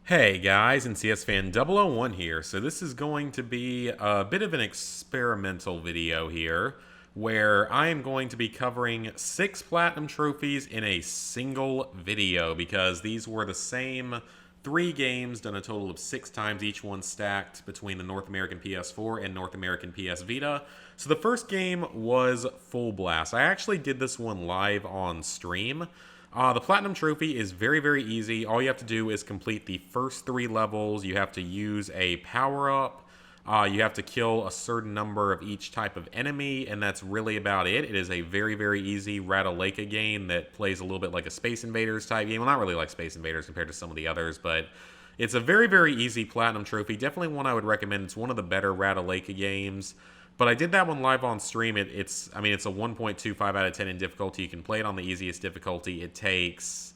Hey guys, NCS Fan 001 here. So this is going to be a bit of an experimental video here where I am going to be covering 6 platinum trophies in a single video because these were the same 3 games done a total of 6 times, each one stacked between the North American PS4 and North American PS Vita. So the first game was Fullblast. I actually did this one live on stream. The Platinum Trophy is very, very easy. All you have to do is complete the first 3 levels. You have to use a power-up. You have to kill a certain number of each type of enemy, and that's really about it. It is a very, very easy Rataleka game that plays a little bit like a Space Invaders type game. Well, not really like Space Invaders compared to some of the others, but it's a very, very easy Platinum Trophy. Definitely one I would recommend. It's one of the better Rataleka games. But I did that one live on stream. It's a 1.25 out of 10 in difficulty. You can play it on the easiest difficulty. It takes,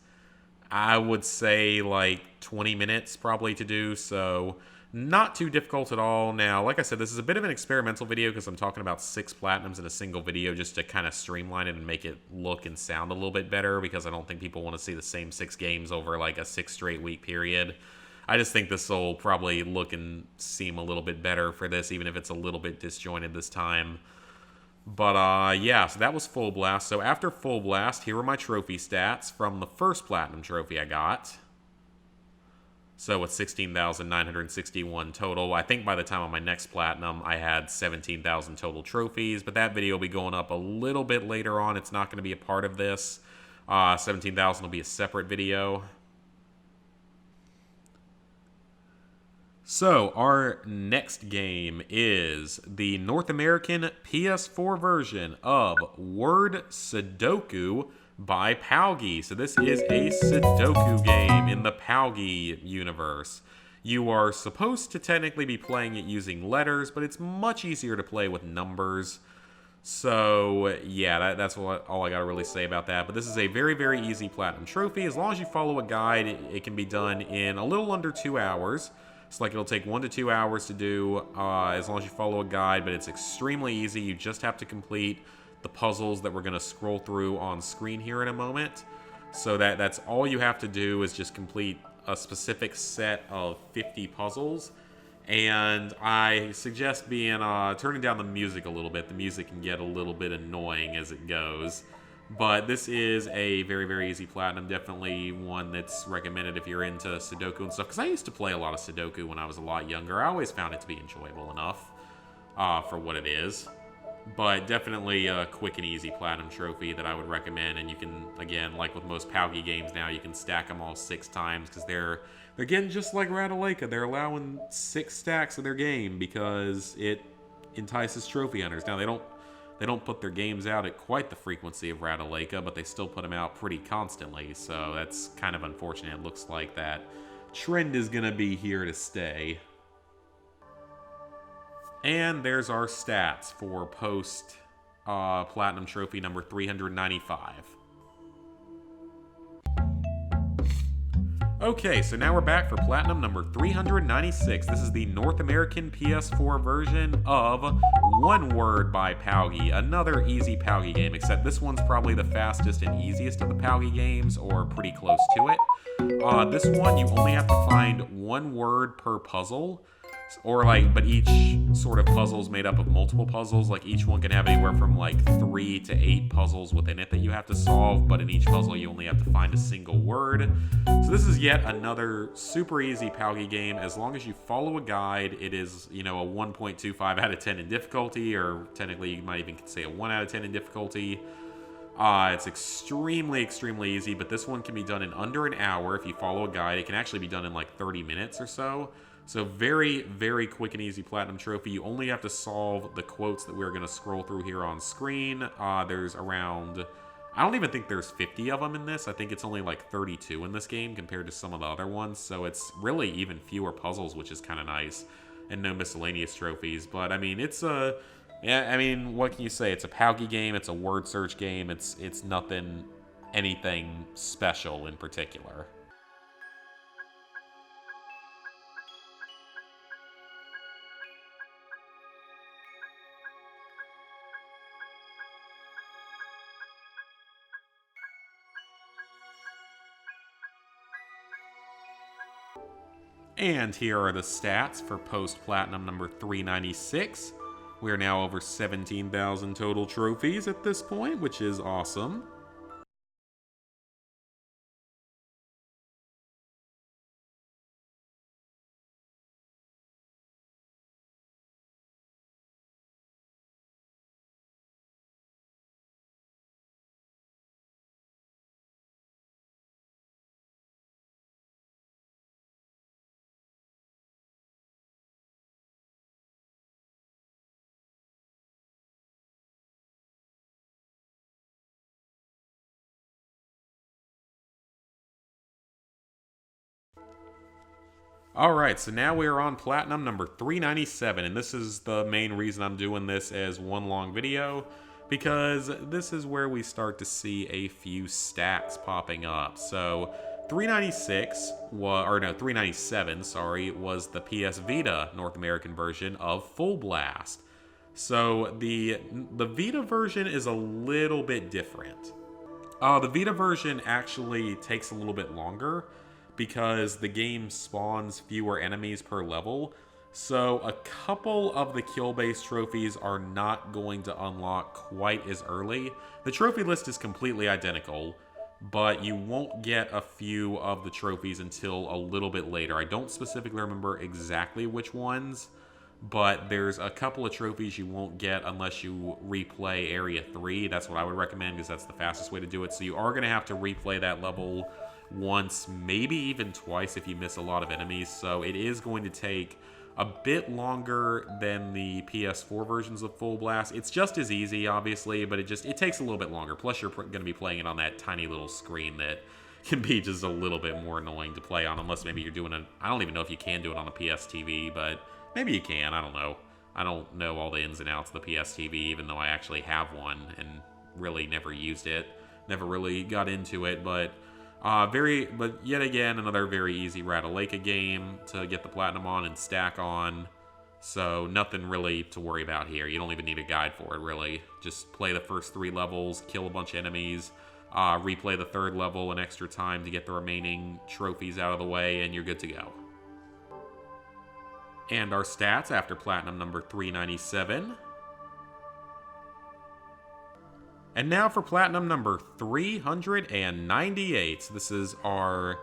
I would say, like 20 minutes probably to do, so not too difficult at all. Now, like I said, this is a bit of an experimental video because I'm talking about 6 platinums in a single video just to kind of streamline it and make it look and sound a little bit better because I don't think people want to see the same 6 games over like a 6 straight week period. I just think this will probably look and seem a little bit better for this, even if it's a little bit disjointed this time. But, yeah, so that was Full Blast. So after Full Blast, here are my trophy stats from the first Platinum Trophy I got. So with 16,961 total. I think by the time on my next Platinum, I had 17,000 total trophies. But that video will be going up a little bit later on. It's not going to be a part of this. 17,000 will be a separate video. So, our next game is the North American PS4 version of Word Sudoku by Powgi. So this is a Sudoku game in the Powgi universe. You are supposed to technically be playing it using letters, but it's much easier to play with numbers. So, yeah, that's all I got to really say about that. But this is a very, very easy Platinum Trophy. As long as you follow a guide, it can be done in a little under 2 hours. It's like it'll take 1 to 2 hours to do as long as you follow a guide, but it's extremely easy. You just have to complete the puzzles that we're going to scroll through on screen here in a moment. So that's all you have to do is just complete a specific set of 50 puzzles. And I suggest turning down the music a little bit. The music can get a little bit annoying as it goes. But this is a very, very easy Platinum. Definitely one that's recommended if you're into Sudoku and stuff. Because I used to play a lot of Sudoku when I was a lot younger. I always found it to be enjoyable enough for what it is. But definitely a quick and easy Platinum Trophy that I would recommend. And you can, again, like with most Powgi games now, you can stack them all 6 times. Because they're getting just like Rataleka. They're allowing 6 stacks of their game because it entices trophy hunters. Now, they don't put their games out at quite the frequency of Rataleka, but they still put them out pretty constantly, so that's kind of unfortunate. It looks like that trend is going to be here to stay. And there's our stats for post Platinum Trophy number 395. Okay, so now we're back for Platinum number 396. This is the North American PS4 version of One Word by Powgi. Another easy Powgi game, except this one's probably the fastest and easiest of the Powgi games, or pretty close to it. This one, you only have to find 1 word per puzzle. But each sort of puzzle is made up of multiple puzzles. Like, each one can have anywhere from, like, 3 to 8 puzzles within it that you have to solve, but in each puzzle you only have to find a single word. So this is yet another super easy Powgi game. As long as you follow a guide, it is, a 1.25 out of 10 in difficulty, or technically you might even say a 1 out of 10 in difficulty. It's extremely, extremely easy, but this one can be done in under an hour if you follow a guide. It can actually be done in, like, 30 minutes or so. So very, very quick and easy Platinum Trophy. You only have to solve the quotes that we're going to scroll through here on screen. There's around, I don't even think there's 50 of them in this. I think it's only like 32 in this game compared to some of the other ones. So it's really even fewer puzzles, which is kind of nice. And no miscellaneous trophies. But, I mean, what can you say? It's a Powgi game. It's a word search game. It's nothing, anything special in particular. And here are the stats for post-platinum number 396. We are now over 17,000 total trophies at this point, which is awesome. Alright, so now we are on platinum number 397, and this is the main reason I'm doing this as one long video, because this is where we start to see a few stacks popping up. So 397, sorry, was the PS Vita North American version of Fullblast. So the Vita version is a little bit different. The Vita version actually takes a little bit longer, because the game spawns fewer enemies per level, so a couple of the kill-based trophies are not going to unlock quite as early. The trophy list is completely identical, but you won't get a few of the trophies until a little bit later. I don't specifically remember exactly which ones, but there's a couple of trophies you won't get unless you replay Area 3. That's what I would recommend, because that's the fastest way to do it. So you are going to have to replay that level once, maybe even twice if you miss a lot of enemies, so it is going to take a bit longer than the PS4 versions of Fullblast. It's just as easy, obviously, but it takes a little bit longer. Plus, you're going to be playing it on that tiny little screen that can be just a little bit more annoying to play on, unless maybe you're doing I don't even know if you can do it on a PS TV, but maybe you can. I don't know. I don't know all the ins and outs of the PS TV, even though I actually have one and really never used it. Never really got into it, but but yet again, another very easy Ratalaika game to get the platinum on and stack on. So nothing really to worry about here. You don't even need a guide for it, really. Just play the first 3 levels, kill a bunch of enemies, replay the 3rd level an extra time to get the remaining trophies out of the way, and you're good to go. And our stats after platinum number 397. And now for platinum number 398. This is our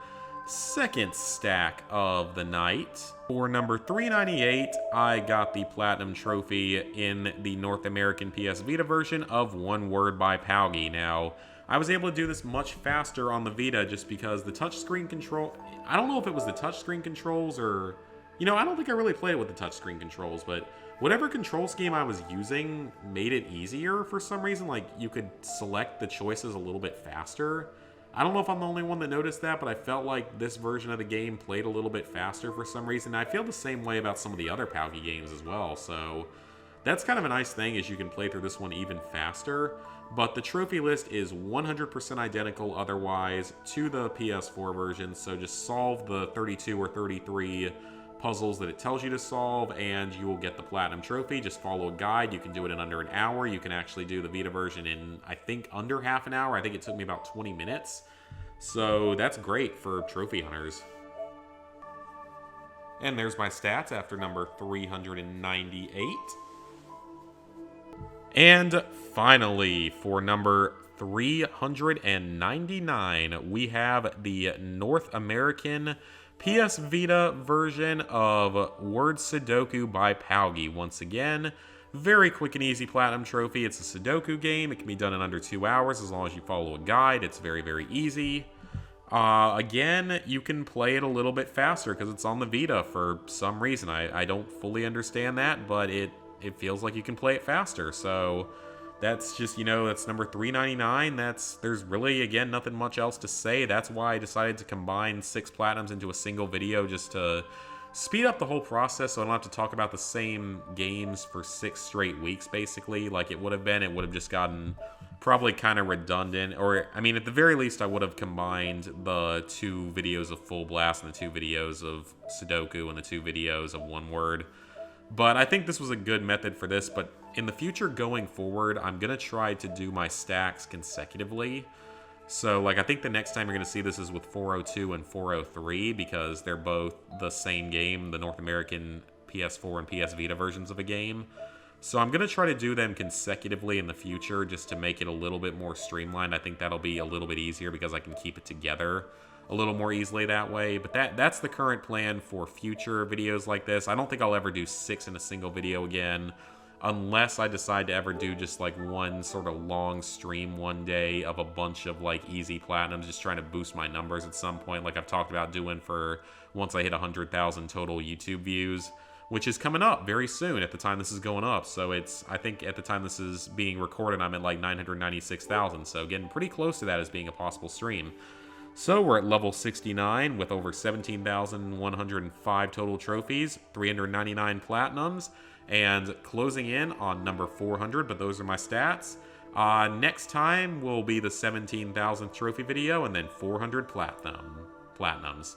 second stack of the night. For number 398, I got the platinum trophy in the North American PS Vita version of One Word by Powgi. Now, I was able to do this much faster on the Vita just because the touchscreen control... I don't know if it was the touchscreen controls or... You know, I don't think I really played it with the touchscreen controls, but whatever control scheme I was using made it easier for some reason. Like, you could select the choices a little bit faster. I don't know if I'm the only one that noticed that, but I felt like this version of the game played a little bit faster for some reason. I feel the same way about some of the other Powgi games as well, so that's kind of a nice thing, is you can play through this one even faster. But the trophy list is 100% identical otherwise to the PS4 version, so just solve the 32 or 33 puzzles that it tells you to solve, and you will get the platinum trophy. Just follow a guide. You can do it in under an hour. You can actually do the Vita version in, I think, under half an hour. I think it took me about 20 minutes. So that's great for trophy hunters. And there's my stats after number 398. And finally, for number 399, we have the North American PS Vita version of Word Sudoku by Powgi. Once again, very quick and easy platinum trophy. It's a Sudoku game. It can be done in under 2 hours as long as you follow a guide. It's very, very easy. Again, you can play it a little bit faster because it's on the Vita for some reason. I don't fully understand that, but it feels like you can play it faster. So that's just, you know, that's number 399. There's really, again, nothing much else to say. That's why I decided to combine 6 platinums into a single video, just to speed up the whole process so I don't have to talk about the same games for 6 straight weeks, basically, like it would have been. It would have just gotten probably kind of redundant. Or, I mean, at the very least, I would have combined the 2 videos of Fullblast and the 2 videos of Sudoku and the 2 videos of One Word. But I think this was a good method for this, but in the future going forward, I'm going to try to do my stacks consecutively. So, like, I think the next time you're going to see this is with 402 and 403 because they're both the same game, the North American PS4 and PS Vita versions of a game. So I'm going to try to do them consecutively in the future just to make it a little bit more streamlined. I think that'll be a little bit easier because I can keep it together a little more easily that way. But that's the current plan for future videos like this. I don't think I'll ever do 6 in a single video again, unless I decide to ever do just like one sort of long stream one day of a bunch of like easy platinums, just trying to boost my numbers at some point, like I've talked about doing for once I hit 100,000 total YouTube views, which is coming up very soon at the time this is going up. So I think at the time this is being recorded, I'm at like 996,000. So getting pretty close to that as being a possible stream. So we're at level 69 with over 17,105 total trophies, 399 platinums, and closing in on number 400, but those are my stats. Next time will be the 17,000th trophy video, and then 400 platinums.